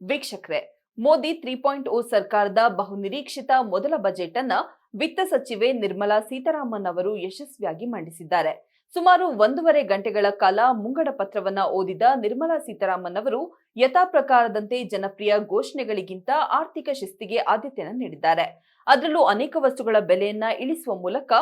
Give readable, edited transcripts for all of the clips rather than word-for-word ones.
ವೀಕ್ಷಕರೇ, ಮೋದಿ 3.0 ಸರ್ಕಾರದ ಬಹುನಿರೀಕ್ಷಿತ ಮೊದಲ ಬಜೆಟ್ ಅನ್ನ ವಿತ್ತ ಸಚಿವೆ ನಿರ್ಮಲಾ ಸೀತಾರಾಮನ್ ಅವರು ಯಶಸ್ವಿಯಾಗಿ ಮಂಡಿಸಿದ್ದಾರೆ. ಸುಮಾರು 1.5 ಗಂಟೆಗಳ ಕಾಲ ಮುಂಗಡ ಪತ್ರವನ್ನ ಓದಿದ ನಿರ್ಮಲಾ ಸೀತಾರಾಮನ್ ಅವರು ಯಥಾಪ್ರಕಾರದಂತೆ ಜನಪ್ರಿಯ ಘೋಷಣೆಗಳಿಗಿಂತ ಆರ್ಥಿಕ ಶಿಸ್ತಿಗೆ ಆದ್ಯತೆಯನ್ನು ನೀಡಿದ್ದಾರೆ. ಅದರಲ್ಲೂ ಅನೇಕ ವಸ್ತುಗಳ ಬೆಲೆಯನ್ನ ಇಳಿಸುವ ಮೂಲಕ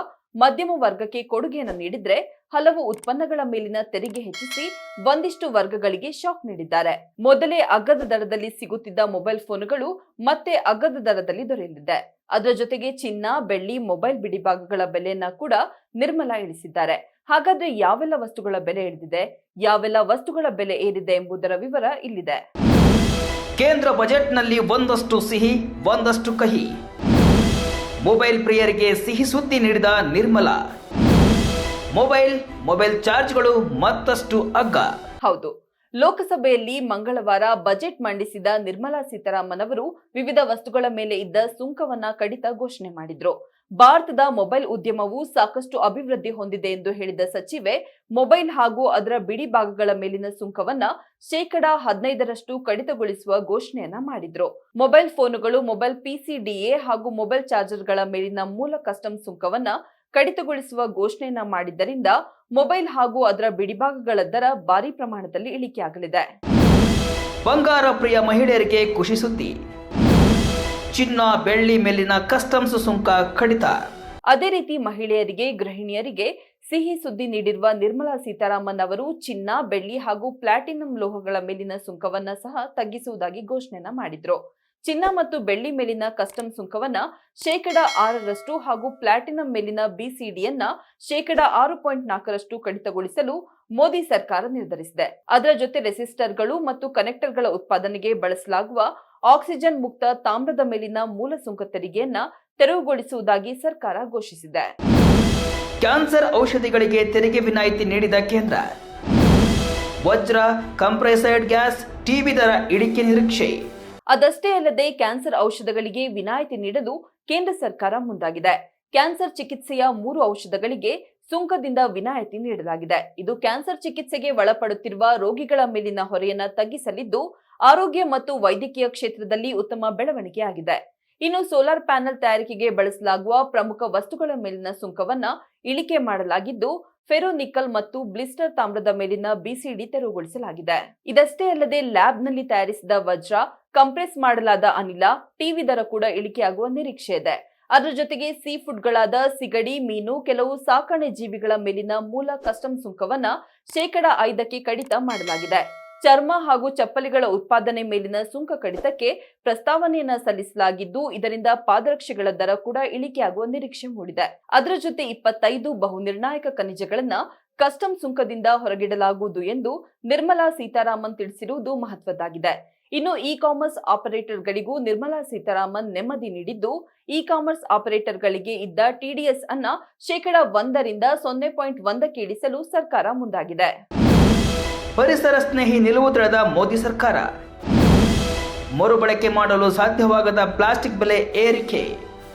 ಮಧ್ಯಮ ವರ್ಗಕ್ಕೆ ಕೊಡುಗೆಯನ್ನು ನೀಡಿದ್ರೆ, ಹಲವು ಉತ್ಪನ್ನಗಳ ಮೇಲಿನ ತೆರಿಗೆ ಹೆಚ್ಚಿಸಿ ಒಂದಿಷ್ಟು ವರ್ಗಗಳಿಗೆ ಶಾಕ್ ನೀಡಿದ್ದಾರೆ. ಮೊದಲೇ ಅಗ್ಗದ ದರದಲ್ಲಿ ಸಿಗುತ್ತಿದ್ದ ಮೊಬೈಲ್ ಫೋನುಗಳು ಮತ್ತೆ ಅಗ್ಗದ ದರದಲ್ಲಿ ದೊರೆಯಲಿದೆ. ಅದರ ಜೊತೆಗೆ ಚಿನ್ನ, ಬೆಳ್ಳಿ, ಮೊಬೈಲ್ ಬಿಡಿಭಾಗಗಳ ಬೆಲೆಯನ್ನ ಕೂಡ ನಿರ್ಮಲಾ ಇಳಿಸಿದ್ದಾರೆ. ಹಾಗಾದ್ರೆ ಯಾವೆಲ್ಲ ವಸ್ತುಗಳ ಬೆಲೆ ಇಳಿದಿದೆ, ಯಾವೆಲ್ಲ ವಸ್ತುಗಳ ಬೆಲೆ ಏರಿದೆ ಎಂಬುದರ ವಿವರ ಇಲ್ಲಿದೆ. ಕೇಂದ್ರ ಬಜೆಟ್ನಲ್ಲಿ ಒಂದಷ್ಟು ಸಿಹಿ, ಒಂದಷ್ಟು ಕಹಿ. ಮೊಬೈಲ್ ಪ್ರಿಯರಿಗೆ ಸಿಹಿ ಸುದ್ದಿ ನೀಡಿದ ನಿರ್ಮಲಾ. ಮೊಬೈಲ್ ಚಾರ್ಜ್ಗಳು ಮತ್ತಷ್ಟು ಅಗ್ಗ. ಹೌದು, ಲೋಕಸಭೆಯಲ್ಲಿ ಮಂಗಳವಾರ ಬಜೆಟ್ ಮಂಡಿಸಿದ ನಿರ್ಮಲಾ ಸೀತಾರಾಮನ್ ಅವರು ವಿವಿಧ ವಸ್ತುಗಳ ಮೇಲೆ ಇದ್ದ ಸುಂಕವನ್ನ ಕಡಿತ ಘೋಷಣೆ ಮಾಡಿದ್ರು. ಭಾರತದ ಮೊಬೈಲ್ ಉದ್ಯಮವು ಸಾಕಷ್ಟು ಅಭಿವೃದ್ಧಿ ಹೊಂದಿದೆ ಎಂದು ಹೇಳಿದ ಸಚಿವೆ, ಮೊಬೈಲ್ ಹಾಗೂ ಅದರ ಬಿಡಿ ಭಾಗಗಳ ಮೇಲಿನ ಸುಂಕವನ್ನ 15% ಕಡಿತಗೊಳಿಸುವ ಘೋಷಣೆಯನ್ನ ಮಾಡಿದ್ರು. ಮೊಬೈಲ್ ಫೋನುಗಳು, ಮೊಬೈಲ್ PCDA ಹಾಗೂ ಮೊಬೈಲ್ ಚಾರ್ಜರ್ಗಳ ಮೇಲಿನ ಮೂಲ ಕಸ್ಟಮ್ ಸುಂಕವನ್ನ ಕಡಿತಗೊಳಿಸುವ ಘೋಷಣೆಯನ್ನ ಮಾಡಿದ್ದರಿಂದ ಮೊಬೈಲ್ ಹಾಗೂ ಅದರ ಬಿಡಿಭಾಗಗಳ ದರ ಭಾರಿ ಪ್ರಮಾಣದಲ್ಲಿ ಇಳಿಕೆಯಾಗಲಿದೆ. ಬಂಗಾರ ಪ್ರಿಯ ಮಹಿಳೆಯರಿಗೆ ಖುಷಿ ಸುದ್ದಿ. ಚಿನ್ನ, ಬೆಳ್ಳಿ ಮೇಲಿನ ಕಸ್ಟಮ್ಸ್ ಸುಂಕ ಕಡಿತ. ಅದೇ ರೀತಿ ಮಹಿಳೆಯರಿಗೆ, ಗೃಹಿಣಿಯರಿಗೆ ಸಿಹಿ ಸುದ್ದಿ ನೀಡಿರುವ ನಿರ್ಮಲಾ ಸೀತಾರಾಮನ್ ಅವರು ಚಿನ್ನ, ಬೆಳ್ಳಿ ಹಾಗೂ ಪ್ಲಾಟಿನಂ ಲೋಹಗಳ ಮೇಲಿನ ಸುಂಕವನ್ನ ಸಹ ತಗ್ಗಿಸುವುದಾಗಿ ಘೋಷಣೆಯನ್ನ ಮಾಡಿದ್ರು. ಚಿನ್ನ ಮತ್ತು ಬೆಳ್ಳಿ ಮೇಲಿನ ಕಸ್ಟಮ್ ಸುಂಕವನ್ನ 6% ಹಾಗೂ ಪ್ಲಾಟಿನಂ ಮೇಲಿನ BCDಯನ್ನ 6.4% ಕಡಿತಗೊಳಿಸಲು ಮೋದಿ ಸರ್ಕಾರ ನಿರ್ಧರಿಸಿದೆ. ಅದರ ಜೊತೆ ರೆಸಿಸ್ಟರ್ಗಳು ಮತ್ತು ಕನೆಕ್ಟರ್ಗಳ ಉತ್ಪಾದನೆಗೆ ಬಳಸಲಾಗುವ ಆಕ್ಸಿಜನ್ ಮುಕ್ತ ತಾಮ್ರದ ಮೇಲಿನ ಮೂಲ ಸುಂಕ ತೆರಿಗೆಯನ್ನ ತೆರವುಗೊಳಿಸುವುದಾಗಿ ಸರ್ಕಾರ ಘೋಷಿಸಿದೆ. ಕ್ಯಾನ್ಸರ್ ಔಷಧಿಗಳಿಗೆ ತೆರಿಗೆ ವಿನಾಯಿತಿ ನೀಡಿದ ಕೇಂದ್ರ. ವಜ್ರ, ಕಂಪ್ರೆಸೈಡ್ ಗ್ಯಾಸ್, ಟಿಬಿ ದರ ಇಳಿಕೆ ನಿರೀಕ್ಷೆ. ಅದಷ್ಟೇ ಅಲ್ಲದೆ ಕ್ಯಾನ್ಸರ್ ಔಷಧಗಳಿಗೆ ವಿನಾಯಿತಿ ನೀಡಲು ಕೇಂದ್ರ ಸರ್ಕಾರ ಮುಂದಾಗಿದೆ. ಕ್ಯಾನ್ಸರ್ ಚಿಕಿತ್ಸೆಯ 3 ಔಷಧಗಳಿಗೆ ಸುಂಕದಿಂದ ವಿನಾಯಿತಿ ನೀಡಲಾಗಿದೆ. ಇದು ಕ್ಯಾನ್ಸರ್ ಚಿಕಿತ್ಸೆಗೆ ಒಳಪಡುತ್ತಿರುವ ರೋಗಿಗಳ ಮೇಲಿನ ಹೊರೆಯನ್ನ ತಗ್ಗಿಸಲಿದ್ದು, ಆರೋಗ್ಯ ಮತ್ತು ವೈದ್ಯಕೀಯ ಕ್ಷೇತ್ರದಲ್ಲಿ ಉತ್ತಮ ಬೆಳವಣಿಗೆಯಾಗಿದೆ. ಇನ್ನು ಸೋಲಾರ್ ಪ್ಯಾನೆಲ್ ತಯಾರಿಕೆಗೆ ಬಳಸಲಾಗುವ ಪ್ರಮುಖ ವಸ್ತುಗಳ ಮೇಲಿನ ಸುಂಕವನ್ನ ಇಳಿಕೆ ಮಾಡಲಾಗಿದ್ದು, ಫೆರೋನಿಕಲ್ ಮತ್ತು ಬ್ಲಿಸ್ಟರ್ ತಾಮ್ರದ ಮೇಲಿನ BCD ತೆರವುಗೊಳಿಸಲಾಗಿದೆ. ಇದಷ್ಟೇ ಅಲ್ಲದೆ ಲ್ಯಾಬ್ನಲ್ಲಿ ತಯಾರಿಸಿದ ವಜ್ರ, ಕಂಪ್ರೆಸ್ ಮಾಡಲಾದ ಅನಿಲ, ಟಿವಿ ದರ ಕೂಡ ಇಳಿಕೆಯಾಗುವ ನಿರೀಕ್ಷೆ ಇದೆ. ಅದರ ಜೊತೆಗೆ ಸೀ ಫುಡ್ಗಳಾದ ಸಿಗಡಿ, ಮೀನು, ಕೆಲವು ಸಾಕಣೆ ಜೀವಿಗಳ ಮೇಲಿನ ಮೂಲ ಕಸ್ಟಮ್ ಸುಂಕವನ್ನ 5% ಕಡಿತ ಮಾಡಲಾಗಿದೆ. ಚರ್ಮ ಹಾಗೂ ಚಪ್ಪಲಿಗಳ ಉತ್ಪಾದನೆ ಮೇಲಿನ ಸುಂಕ ಕಡಿತಕ್ಕೆ ಪ್ರಸ್ತಾವನೆಯನ್ನ ಸಲ್ಲಿಸಲಾಗಿದ್ದು, ಇದರಿಂದ ಪಾದರಕ್ಷೆಗಳ ದರ ಕೂಡ ಇಳಿಕೆಯಾಗುವ ನಿರೀಕ್ಷೆ ಮೂಡಿದೆ. ಅದರ ಜೊತೆ 25 ಬಹುನಿರ್ಣಾಯಕ ಖನಿಜಗಳನ್ನ ಕಸ್ಟಮ್ ಸುಂಕದಿಂದ ಹೊರಗಿಡಲಾಗುವುದು ಎಂದು ನಿರ್ಮಲಾ ಸೀತಾರಾಮನ್ ತಿಳಿಸಿರುವುದು ಮಹತ್ವದ್ದಾಗಿದೆ. ಇನ್ನು ಇ-ಕಾಮರ್ಸ್ ಆಪರೇಟರ್ಗಳಿಗೂ ನಿರ್ಮಲಾ ಸೀತಾರಾಮನ್ ನೆಮ್ಮದಿ ನೀಡಿದ್ದು, ಇ-ಕಾಮರ್ಸ್ ಆಪರೇಟರ್ಗಳಿಗೆ ಇದ್ದ TDS ಅನ್ನ 1% 0.1ಕ್ಕೆ ಇಳಿಸಲು ಸರ್ಕಾರ ಮುಂದಾಗಿದೆ. ಪರಿಸರ ಸ್ನೇಹಿ ನಿಲುವು ತಳೆದ ಮೋದಿ ಸರ್ಕಾರ. ಮರುಬಳಕೆ ಮಾಡಲು ಸಾಧ್ಯವಾಗದ ಪ್ಲಾಸ್ಟಿಕ್ ಬೆಲೆ ಏರಿಕೆ.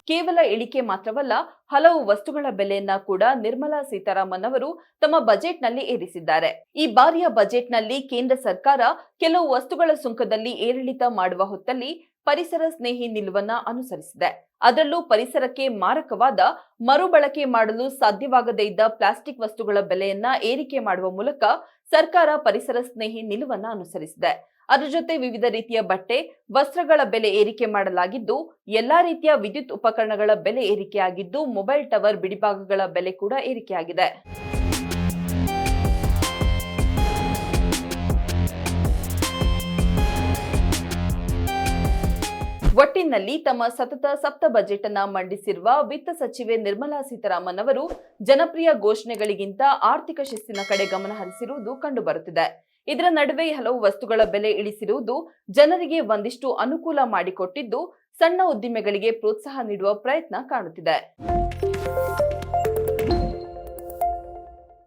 ಕೇವಲ ಇಳಿಕೆ ಮಾತ್ರವಲ್ಲ, ಹಲವು ವಸ್ತುಗಳ ಬೆಲೆಯನ್ನ ಕೂಡ ನಿರ್ಮಲಾ ಸೀತಾರಾಮನ್ ಅವರು ತಮ್ಮ ಬಜೆಟ್ನಲ್ಲಿ ಏರಿಸಿದ್ದಾರೆ. ಈ ಬಾರಿಯ ಬಜೆಟ್ನಲ್ಲಿ ಕೇಂದ್ರ ಸರ್ಕಾರ ಕೆಲವು ವಸ್ತುಗಳ ಸುಂಕದಲ್ಲಿ ಏರಿಳಿತ ಮಾಡುವ ಹೊತ್ತಲ್ಲಿ ಪರಿಸರ ಸ್ನೇಹಿ ನಿಲುವನ್ನ ಅನುಸರಿಸಿದೆ. ಅದರಲ್ಲೂ ಪರಿಸರಕ್ಕೆ ಮಾರಕವಾದ, ಮರುಬಳಕೆ ಮಾಡಲು ಸಾಧ್ಯವಾಗದೇ ಇದ್ದ ಪ್ಲಾಸ್ಟಿಕ್ ವಸ್ತುಗಳ ಬೆಲೆಯನ್ನ ಏರಿಕೆ ಮಾಡುವ ಮೂಲಕ ಸರ್ಕಾರ ಪರಿಸರ ಸ್ನೇಹಿ ನಿಲುವನ್ನ ಅನುಸರಿಸಿದೆ. ಅದರ ಜೊತೆ ವಿವಿಧ ರೀತಿಯ ಬಟ್ಟೆ, ವಸ್ತ್ರಗಳ ಬೆಲೆ ಏರಿಕೆ ಮಾಡಲಾಗಿದ್ದು, ಎಲ್ಲಾ ರೀತಿಯ ವಿದ್ಯುತ್ ಉಪಕರಣಗಳ ಬೆಲೆ ಏರಿಕೆಯಾಗಿದ್ದು, ಮೊಬೈಲ್ ಟವರ್ ಬಿಡಿಭಾಗಗಳ ಬೆಲೆ ಕೂಡ ಏರಿಕೆಯಾಗಿದೆ. ಒಟ್ಟಿನಲ್ಲಿ ತಮ್ಮ ಸತತ ಸಪ್ತ ಬಜೆಟ್ ಅನ್ನ ಮಂಡಿಸಿರುವ ವಿತ್ತ ಸಚಿವೆ ನಿರ್ಮಲಾ ಸೀತಾರಾಮನ್ ಅವರು ಜನಪ್ರಿಯ ಘೋಷಣೆಗಳಿಗಿಂತ ಆರ್ಥಿಕ ಶಿಸ್ತಿನ ಕಡೆ ಗಮನ ಹರಿಸಿರುವುದು ಕಂಡುಬರುತ್ತಿದೆ. ಇದರ ನಡುವೆ ಹಲವು ವಸ್ತುಗಳ ಬೆಲೆ ಇಳಿಸಿರುವುದು ಜನರಿಗೆ ಒಂದಿಷ್ಟು ಅನುಕೂಲ ಮಾಡಿಕೊಟ್ಟಿದ್ದು, ಸಣ್ಣ ಉದ್ದಿಮೆಗಳಿಗೆ ಪ್ರೋತ್ಸಾಹ ನೀಡುವ ಪ್ರಯತ್ನ ಕಾಣುತ್ತಿದೆ.